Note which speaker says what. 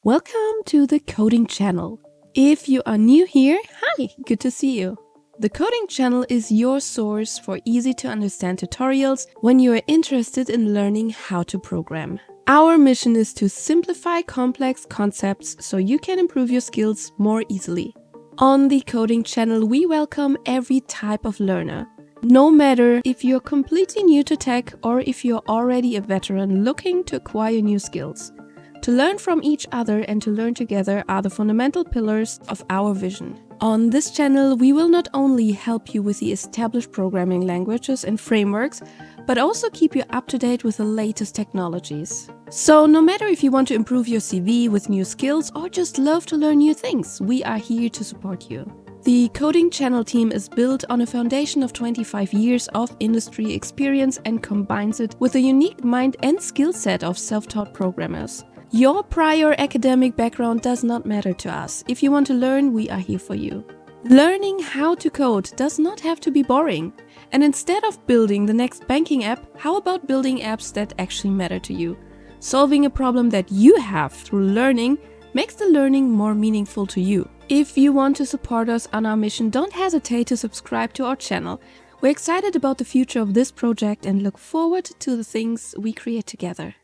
Speaker 1: Welcome to the Coding Channel. If you are new here, hi, good to see you. The Coding Channel is your source for easy to understand tutorials when you are interested in learning how to program. Our mission is to simplify complex concepts so you can improve your skills more easily. On the Coding Channel, we welcome every type of learner. No matter if you're completely new to tech or if you're already a veteran looking to acquire new skills. To learn from each other and to learn together are the fundamental pillars of our vision. On this channel, we will not only help you with the established programming languages and frameworks, but also keep you up to date with the latest technologies. So no matter if you want to improve your CV with new skills or just love to learn new things, we are here to support you. The Coding Channel team is built on a foundation of 25 years of industry experience and combines it with a unique mind and skill set of self-taught programmers. Your prior academic background does not matter to us. If you want to learn, we are here for you. Learning how to code does not have to be boring. And instead of building the next banking app, how about building apps that actually matter to you? Solving a problem that you have through learning makes the learning more meaningful to you. If you want to support us on our mission, don't hesitate to subscribe to our channel. We're excited about the future of this project and look forward to the things we create together.